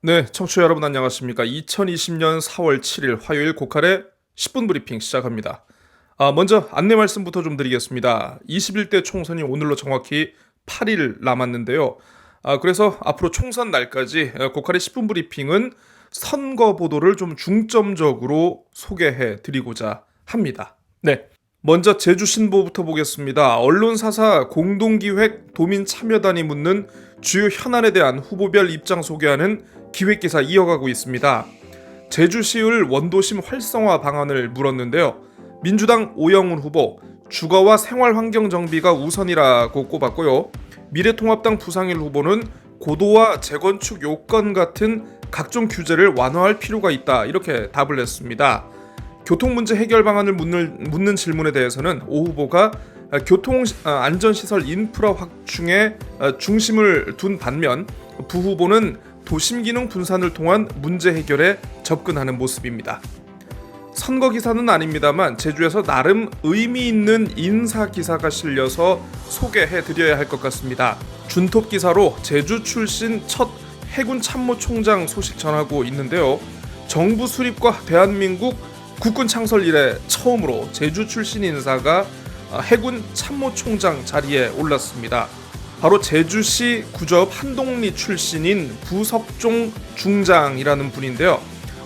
네, 청취자 여러분 안녕하십니까? 2020년 4월 7일 화요일 고칼의 10분 브리핑 시작합니다. 먼저 안내 말씀부터 좀 드리겠습니다. 21대 총선이 오늘로 정확히 8일 남았는데요. 그래서 앞으로 총선 날까지 고칼의 10분 브리핑은 선거 보도를 좀 중점적으로 소개해 드리고자 합니다. 네. 먼저 제주신보부터 보겠습니다. 언론사사 공동기획 도민참여단이 묻는 주요 현안에 대한 후보별 입장 소개하는 기획기사 이어가고 있습니다. 제주시을 원도심 활성화 방안을 물었는데요. 민주당 오영훈 후보 주거와 생활환경 정비가 우선이라고 꼽았고요. 미래통합당 부상일 후보는 고도화 재건축 요건 같은 각종 규제를 완화할 필요가 있다 이렇게 답을 냈습니다. 교통 문제 해결 방안을 묻는 질문에 대해서는 오 후보가 교통 안전시설 인프라 확충에 중심을 둔 반면 부 후보는 도심 기능 분산을 통한 문제 해결에 접근하는 모습입니다. 선거 기사는 아닙니다만 제주에서 나름 의미 있는 인사 기사가 실려서 소개해 드려야 할 것 같습니다. 준톱 기사로 제주 출신 첫 해군 참모총장 소식 전하고 있는데요. 정부 수립과 대한민국 국군 창설 이래 처음으로 제주 출신 인사가 해군 참모총장 자리에 올랐습니다. 바로 제주시 구저읍 한동리 출신인 부석종 중장이라는 분인데요.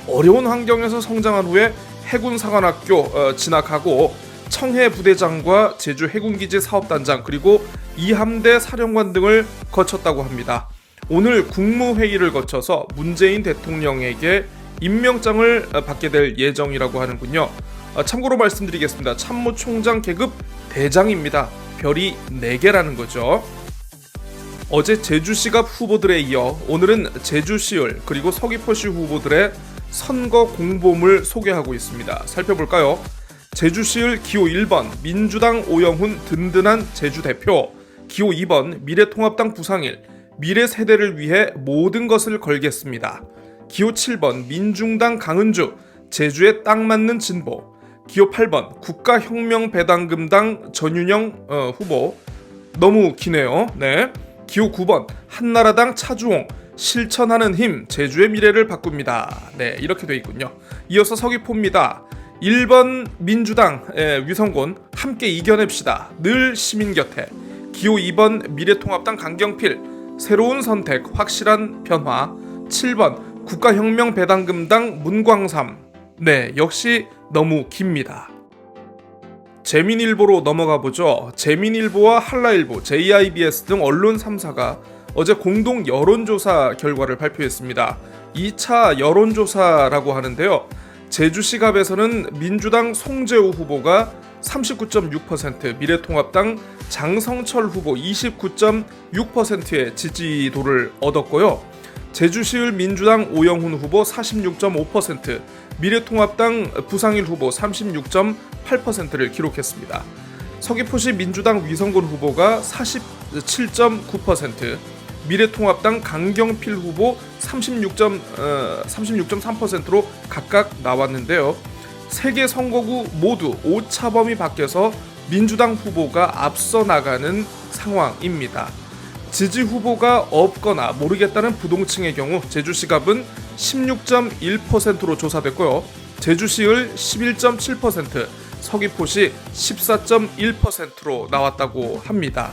어려운 환경에서 성장한 후에 해군사관학교 진학하고 청해 부대장과 제주 해군기지 사업단장 그리고 이함대 사령관 등을 거쳤다고 합니다. 오늘 국무회의를 거쳐서 문재인 대통령에게 임명장을 받게 될 예정이라고 하는군요. 참고로 말씀드리겠습니다. 참모총장 계급 대장입니다. 별이 4개라는 거죠. 어제 제주시갑 후보들에 이어 오늘은 제주시을 그리고 서귀포시 후보들의 선거 공보물 소개하고 있습니다. 살펴볼까요? 제주시을 기호 1번 민주당 오영훈 든든한 제주 대표, 기호 2번 미래통합당 부상일 미래 세대를 위해 모든 것을 걸겠습니다. 기호 7번 민중당 강은주 제주에 딱 맞는 진보, 기호 8번 국가혁명배당금당 전윤영 후보 너무 기네요. 네. 기호 9번 한나라당 차주홍 실천하는 힘 제주의 미래를 바꿉니다. 네, 이렇게 돼 있군요. 이어서 서귀포입니다. 1번 민주당 위성곤 함께 이겨냅시다. 늘 시민 곁에. 기호 2번 미래통합당 강경필 새로운 선택 확실한 변화. 7번 국가혁명배당금당 문광삼. 네, 역시 너무 깁니다. 재민일보로 넘어가 보죠. 재민일보와 한라일보, JIBS 등 언론 3사가 어제 공동 여론조사 결과를 발표했습니다. 2차 여론조사라고 하는데요. 제주시갑에서는 민주당 송재호 후보가 39.6%, 미래통합당 장성철 후보 29.6%의 지지도를 얻었고요. 제주시을 민주당 오영훈 후보 46.5%, 미래통합당 부상일 후보 36.8%를 기록했습니다. 서귀포시 민주당 위성곤 후보가 47.9%, 미래통합당 강경필 후보 36.3%로 각각 나왔는데요. 세 개 선거구 모두 오차범위 밖에서 민주당 후보가 앞서 나가는 상황입니다. 지지 후보가 없거나 모르겠다는 부동층의 경우 제주시갑은 16.1%로 조사됐고요. 제주시을 11.7%, 서귀포시 14.1%로 나왔다고 합니다.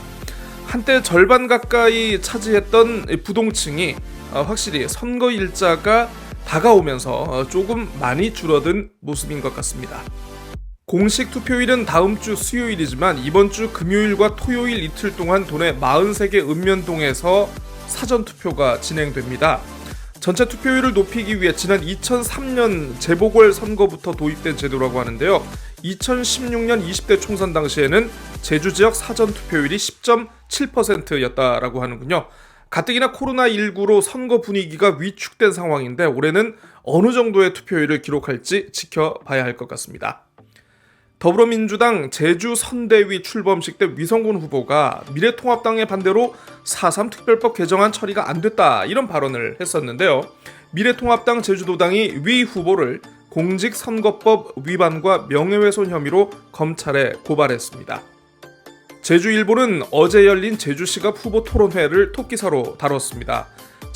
한때 절반 가까이 차지했던 부동층이 확실히 선거 일자가 다가오면서 조금 많이 줄어든 모습인 것 같습니다. 공식 투표일은 다음 주 수요일이지만 이번 주 금요일과 토요일 이틀 동안 도내 43개 읍면동에서 사전투표가 진행됩니다. 전체 투표율을 높이기 위해 지난 2003년 재보궐선거부터 도입된 제도라고 하는데요. 2016년 20대 총선 당시에는 제주 지역 사전투표율이 10.7%였다라고 하는군요. 가뜩이나 코로나19로 선거 분위기가 위축된 상황인데 올해는 어느 정도의 투표율을 기록할지 지켜봐야 할 것 같습니다. 더불어민주당 제주 선대위 출범식 때 위성곤 후보가 미래통합당의 반대로 4.3 특별법 개정안 처리가 안 됐다 이런 발언을 했었는데요. 미래통합당 제주도당이 위 후보를 공직선거법 위반과 명예훼손 혐의로 검찰에 고발했습니다. 제주일보는 어제 열린 제주시갑 후보 토론회를 톱기사로 다뤘습니다.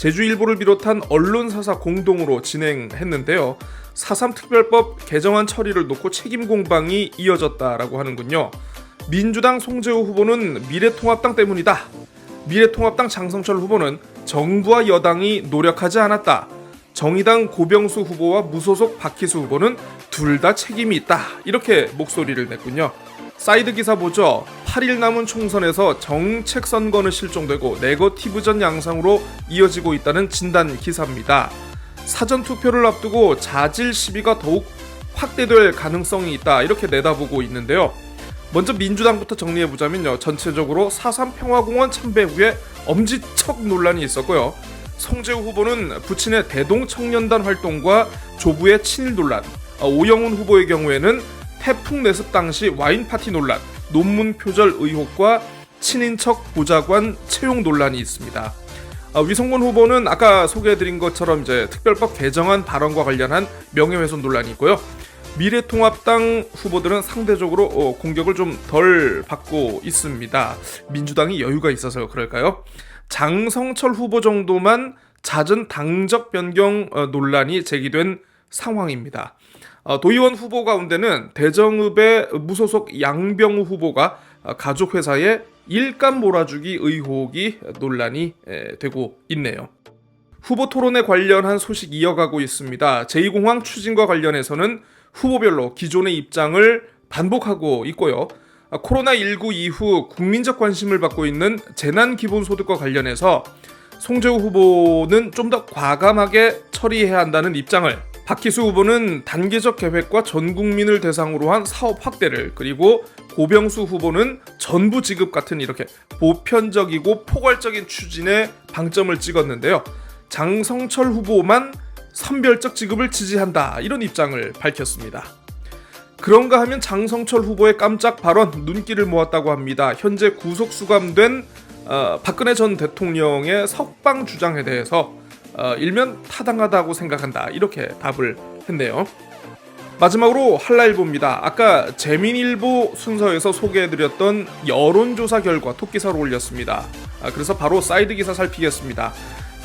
제주일보를 비롯한 언론사사 공동으로 진행했는데요. 4.3 특별법 개정안 처리를 놓고 책임 공방이 이어졌다라고 하는군요. 민주당 송재호 후보는 미래통합당 때문이다. 미래통합당 장성철 후보는 정부와 여당이 노력하지 않았다. 정의당 고병수 후보와 무소속 박희수 후보는 둘 다 책임이 있다. 이렇게 목소리를 냈군요. 사이드 기사 보죠. 8일 남은 총선에서 정책 선거는 실종되고 네거티브전 양상으로 이어지고 있다는 진단 기사입니다. 사전 투표를 앞두고 자질 시비가 더욱 확대될 가능성이 있다. 이렇게 내다보고 있는데요. 먼저 민주당부터 정리해보자면요. 전체적으로 4.3 평화공원 참배 후에 엄지척 논란이 있었고요. 송재호 후보는 부친의 대동청년단 활동과 조부의 친일 논란, 오영훈 후보의 경우에는 태풍 내습 당시 와인 파티 논란, 논문 표절 의혹과 친인척 보좌관 채용 논란이 있습니다. 위성곤 후보는 아까 소개해드린 것처럼 이제 특별법 개정안 발언과 관련한 명예훼손 논란이 있고요. 미래통합당 후보들은 상대적으로 공격을 좀 덜 받고 있습니다. 민주당이 여유가 있어서 그럴까요? 장성철 후보 정도만 잦은 당적 변경 논란이 제기된 상황입니다. 도의원 후보 가운데는 대정읍의 무소속 양병우 후보가 가족회사에 일감 몰아주기 의혹이 논란이 되고 있네요. 후보 토론에 관련한 소식 이어가고 있습니다. 제2공항 추진과 관련해서는 후보별로 기존의 입장을 반복하고 있고요. 코로나19 이후 국민적 관심을 받고 있는 재난기본소득과 관련해서 송재호 후보는 좀 더 과감하게 처리해야 한다는 입장을, 박희수 후보는 단계적 계획과 전 국민을 대상으로 한 사업 확대를, 그리고 고병수 후보는 전부 지급 같은 이렇게 보편적이고 포괄적인 추진에 방점을 찍었는데요. 장성철 후보만 선별적 지급을 지지한다, 이런 입장을 밝혔습니다. 그런가 하면 장성철 후보의 깜짝 발언 눈길을 모았다고 합니다. 현재 구속 수감된 박근혜 전 대통령의 석방 주장에 대해서 일면 타당하다고 생각한다, 이렇게 답을 했네요. 마지막으로 한라일보입니다. 아까 재민일보 순서에서 소개해드렸던 여론조사 결과 톡기사로 올렸습니다. 그래서 바로 사이드 기사 살피겠습니다.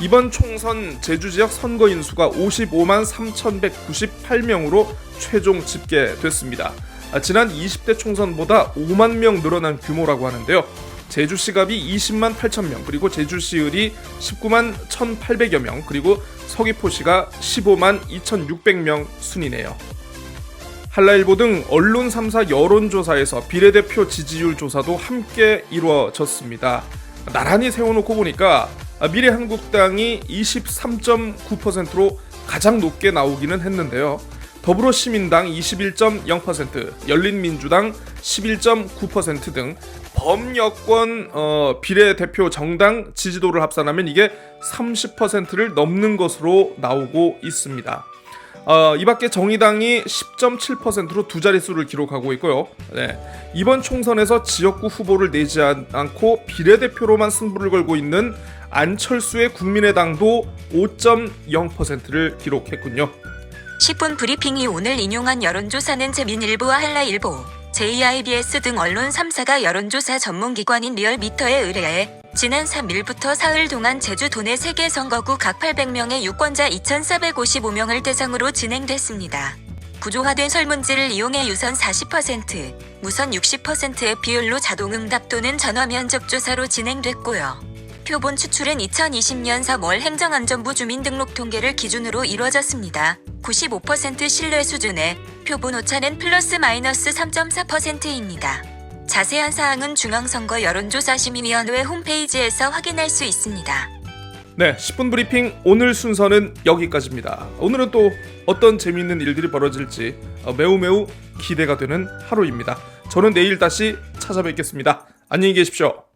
이번 총선 제주 지역 선거 인수가 55만 3,198명으로 최종 집계됐습니다. 지난 20대 총선보다 5만 명 늘어난 규모라고 하는데요. 제주시갑이 20만 8천 명, 그리고 제주시을이 19만 1,800여 명, 그리고 서귀포시가 15만 2,600명 순이네요. 한라일보 등 언론 3사 여론조사에서 비례대표 지지율 조사도 함께 이루어졌습니다. 나란히 세워놓고 보니까 미래한국당이 23.9%로 가장 높게 나오기는 했는데요. 더불어시민당 21.0%, 열린민주당 11.9% 등 범여권 비례대표 정당 지지도를 합산하면 이게 30%를 넘는 것으로 나오고 있습니다. 이 밖에 정의당이 10.7%로 두 자릿수를 기록하고 있고요. 이번 총선에서 지역구 후보를 내지 않고 비례대표로만 승부를 걸고 있는 안철수의 국민의당도 5.0%를 기록했군요. 10분 브리핑이 오늘 인용한 여론조사는 재민일보와 한라일보, JIBS 등 언론 3사가 여론조사 전문기관인 리얼미터에 의뢰해 지난 3일부터 사흘 동안 제주 도내 3개 선거구 각 800명의 유권자 2,455명을 대상으로 진행됐습니다. 구조화된 설문지를 이용해 유선 40%, 무선 60%의 비율로 자동응답 또는 전화면접 조사로 진행됐고요. 표본 추출은 2020년 3월 행정안전부 주민등록 통계를 기준으로 이루어졌습니다. 95% 신뢰 수준에 표본 오차는 플러스 마이너스 3.4%입니다. 자세한 사항은 중앙선거 여론조사심의위원회 홈페이지에서 확인할 수 있습니다. 네, 10분 브리핑 오늘 순서는 여기까지입니다. 오늘은 또 어떤 재미있는 일들이 벌어질지 매우 기대가 되는 하루입니다. 저는 내일 다시 찾아뵙겠습니다. 안녕히 계십시오.